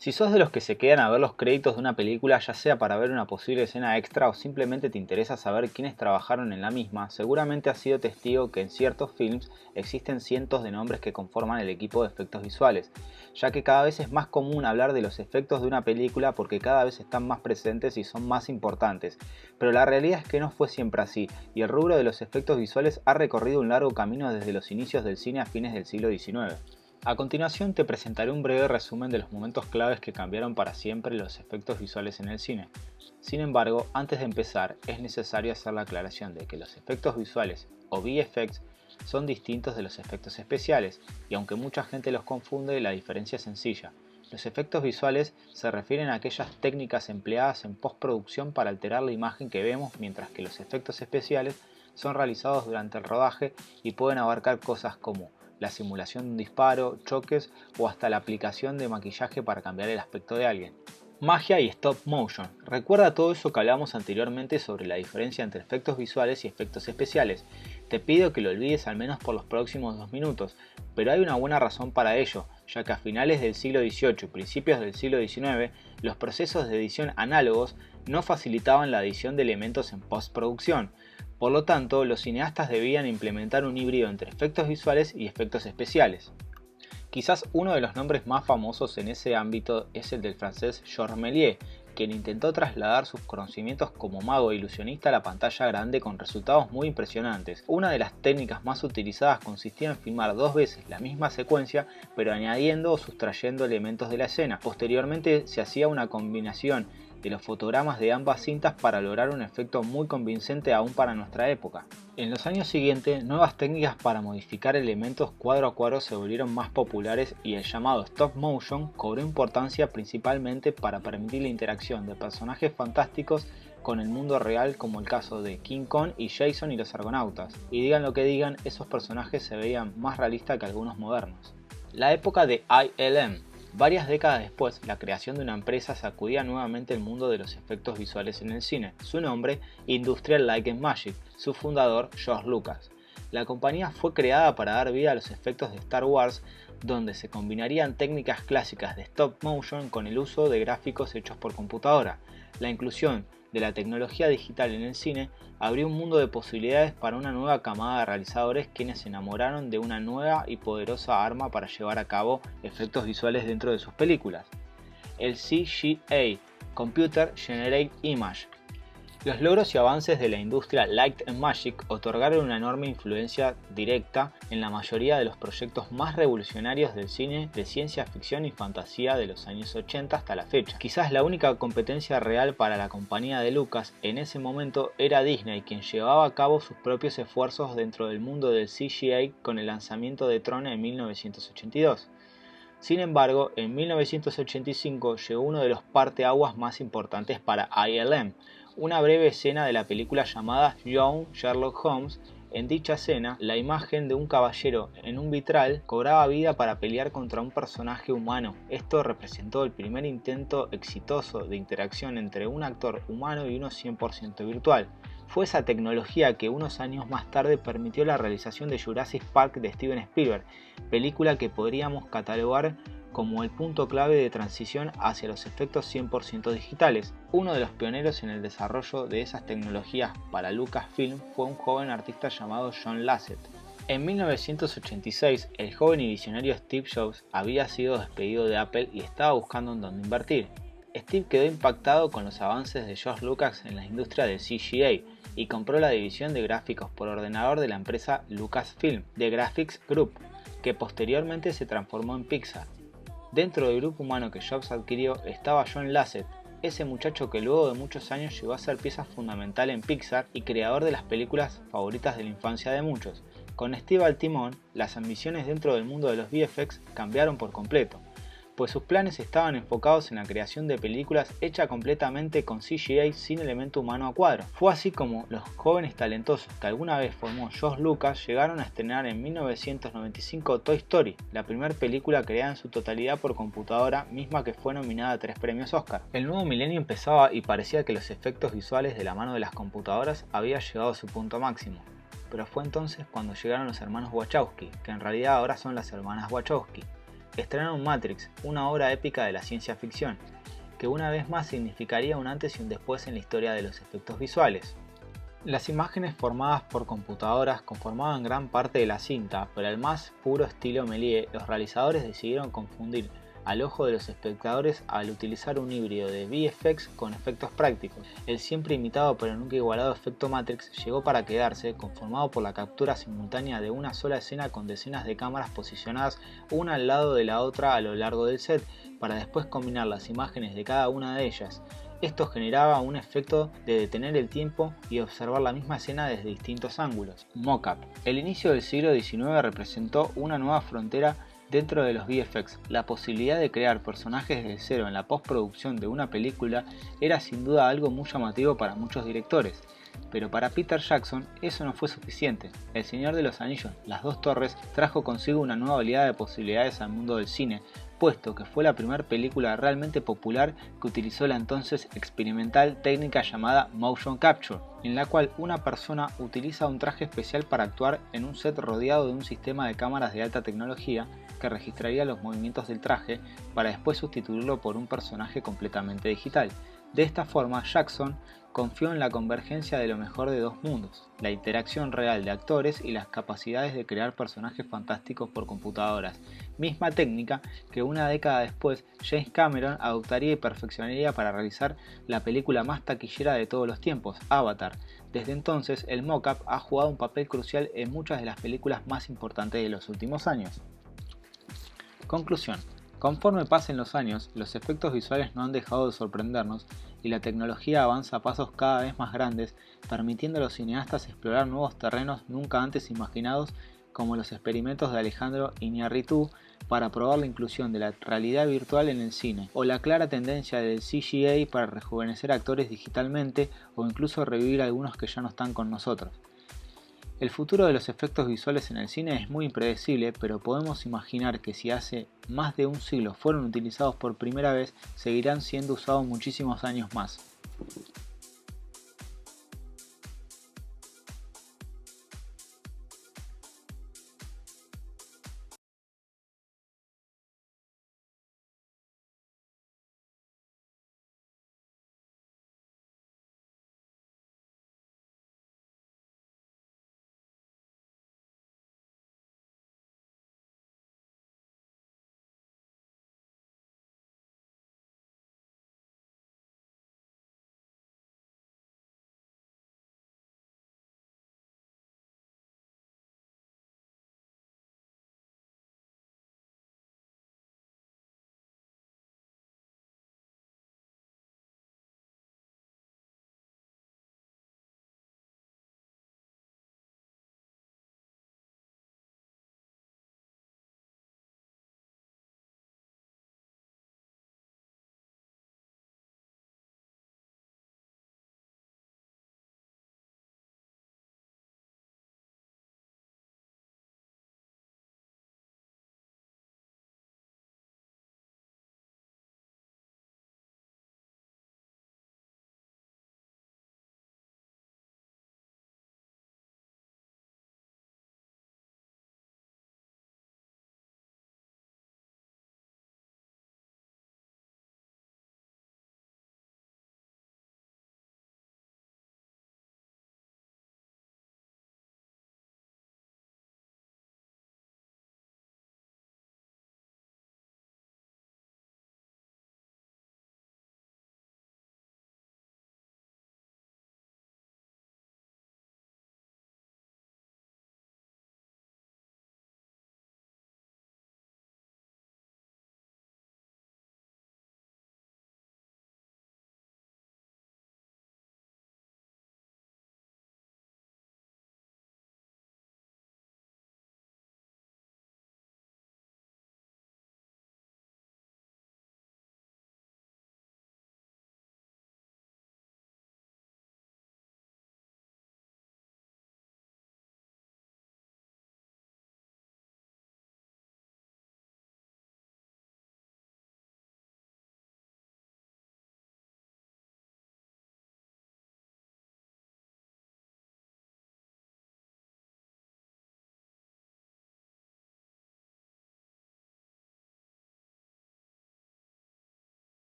Si sos de los que se quedan a ver los créditos de una película, ya sea para ver una posible escena extra o simplemente te interesa saber quiénes trabajaron en la misma, seguramente has sido testigo que en ciertos films existen cientos de nombres que conforman el equipo de efectos visuales, ya que cada vez es más común hablar de los efectos de una película porque cada vez están más presentes y son más importantes, pero la realidad es que no fue siempre así, y el rubro de los efectos visuales ha recorrido un largo camino desde los inicios del cine a fines del siglo XIX. A continuación te presentaré un breve resumen de los momentos claves que cambiaron para siempre los efectos visuales en el cine. Sin embargo, antes de empezar, es necesario hacer la aclaración de que los efectos visuales, o VFX, son distintos de los efectos especiales, y aunque mucha gente los confunde, la diferencia es sencilla. Los efectos visuales se refieren a aquellas técnicas empleadas en postproducción para alterar la imagen que vemos, mientras que los efectos especiales son realizados durante el rodaje y pueden abarcar cosas como la simulación de un disparo, choques o hasta la aplicación de maquillaje para cambiar el aspecto de alguien. Magia y stop motion. Recuerda todo eso que hablamos anteriormente sobre la diferencia entre efectos visuales y efectos especiales. Te pido que lo olvides al menos por los próximos 2 minutos, pero hay una buena razón para ello, ya que a finales del siglo XVIII y principios del siglo XIX, los procesos de edición análogos no facilitaban la adición de elementos en postproducción. Por lo tanto, los cineastas debían implementar un híbrido entre efectos visuales y efectos especiales. Quizás uno de los nombres más famosos en ese ámbito es el del francés Georges Méliès, quien intentó trasladar sus conocimientos como mago e ilusionista a la pantalla grande con resultados muy impresionantes. Una de las técnicas más utilizadas consistía en filmar 2 veces la misma secuencia, pero añadiendo o sustrayendo elementos de la escena. Posteriormente se hacía una combinación de los fotogramas de ambas cintas para lograr un efecto muy convincente aún para nuestra época. En los años siguientes, nuevas técnicas para modificar elementos cuadro a cuadro se volvieron más populares y el llamado stop motion cobró importancia principalmente para permitir la interacción de personajes fantásticos con el mundo real, como el caso de King Kong y Jason y los Argonautas. Y digan lo que digan, esos personajes se veían más realistas que algunos modernos. La época de ILM. Varias décadas después, la creación de una empresa sacudía nuevamente el mundo de los efectos visuales en el cine. Su nombre, Industrial Light and Magic, su fundador, George Lucas. La compañía fue creada para dar vida a los efectos de Star Wars, donde se combinarían técnicas clásicas de stop motion con el uso de gráficos hechos por computadora. La inclusión de la tecnología digital en el cine abrió un mundo de posibilidades para una nueva camada de realizadores quienes se enamoraron de una nueva y poderosa arma para llevar a cabo efectos visuales dentro de sus películas: el CGI, Computer Generated Image. Los logros y avances de la industria Light and Magic otorgaron una enorme influencia directa en la mayoría de los proyectos más revolucionarios del cine de ciencia ficción y fantasía de los años 80 hasta la fecha. Quizás la única competencia real para la compañía de Lucas en ese momento era Disney, quien llevaba a cabo sus propios esfuerzos dentro del mundo del CGI con el lanzamiento de Tron en 1982. Sin embargo, en 1985 llegó uno de los parteaguas más importantes para ILM, una breve escena de la película llamada Young Sherlock Holmes. En dicha escena, la imagen de un caballero en un vitral cobraba vida para pelear contra un personaje humano. Esto representó el primer intento exitoso de interacción entre un actor humano y uno 100% virtual. Fue esa tecnología que unos años más tarde permitió la realización de Jurassic Park de Steven Spielberg, película que podríamos catalogar como el punto clave de transición hacia los efectos 100% digitales. Uno de los pioneros en el desarrollo de esas tecnologías para Lucasfilm fue un joven artista llamado John Lasseter. En 1986, el joven y visionario Steve Jobs había sido despedido de Apple y estaba buscando en dónde invertir. Steve quedó impactado con los avances de George Lucas en la industria del CGI y compró la división de gráficos por ordenador de la empresa Lucasfilm, The Graphics Group, que posteriormente se transformó en Pixar. Dentro del grupo humano que Jobs adquirió estaba John Lasseter, ese muchacho que luego de muchos años llegó a ser pieza fundamental en Pixar y creador de las películas favoritas de la infancia de muchos. Con Steve al timón, las ambiciones dentro del mundo de los VFX cambiaron por completo, pues sus planes estaban enfocados en la creación de películas hechas completamente con CGI sin elemento humano a cuadro. Fue así como los jóvenes talentosos que alguna vez formó George Lucas llegaron a estrenar en 1995 Toy Story, la primera película creada en su totalidad por computadora, misma que fue nominada a 3 premios Oscar. El nuevo milenio empezaba y parecía que los efectos visuales de la mano de las computadoras había llegado a su punto máximo. Pero fue entonces cuando llegaron los hermanos Wachowski, que en realidad ahora son las hermanas Wachowski. estrenaron Matrix, una obra épica de la ciencia ficción, que una vez más significaría un antes y un después en la historia de los efectos visuales. Las imágenes formadas por computadoras conformaban gran parte de la cinta, pero al más puro estilo Méliès, los realizadores decidieron confundir al ojo de los espectadores al utilizar un híbrido de VFX con efectos prácticos. El siempre imitado pero nunca igualado efecto Matrix llegó para quedarse, conformado por la captura simultánea de una sola escena con decenas de cámaras posicionadas una al lado de la otra a lo largo del set, para después combinar las imágenes de cada una de ellas. Esto generaba un efecto de detener el tiempo y observar la misma escena desde distintos ángulos. Mocap. El inicio del siglo XIX representó una nueva frontera dentro de los VFX. La posibilidad de crear personajes desde cero en la postproducción de una película era sin duda algo muy llamativo para muchos directores. Pero para Peter Jackson eso no fue suficiente. El Señor de los Anillos, Las Dos Torres, trajo consigo una nueva oleada de posibilidades al mundo del cine, puesto que fue la primera película realmente popular que utilizó la entonces experimental técnica llamada motion capture, en la cual una persona utiliza un traje especial para actuar en un set rodeado de un sistema de cámaras de alta tecnología que registraría los movimientos del traje para después sustituirlo por un personaje completamente digital. De esta forma, Jackson confió en la convergencia de lo mejor de dos mundos, la interacción real de actores y las capacidades de crear personajes fantásticos por computadoras, misma técnica que una década después James Cameron adoptaría y perfeccionaría para realizar la película más taquillera de todos los tiempos, Avatar. Desde entonces, el mocap ha jugado un papel crucial en muchas de las películas más importantes de los últimos años. Conclusión. Conforme pasen los años, los efectos visuales no han dejado de sorprendernos y la tecnología avanza a pasos cada vez más grandes, permitiendo a los cineastas explorar nuevos terrenos nunca antes imaginados, como los experimentos de Alejandro Iñárritu para probar la inclusión de la realidad virtual en el cine, o la clara tendencia del CGI para rejuvenecer actores digitalmente o incluso revivir algunos que ya no están con nosotros. El futuro de los efectos visuales en el cine es muy impredecible, pero podemos imaginar que si hace más de un siglo fueron utilizados por primera vez, seguirán siendo usados muchísimos años más.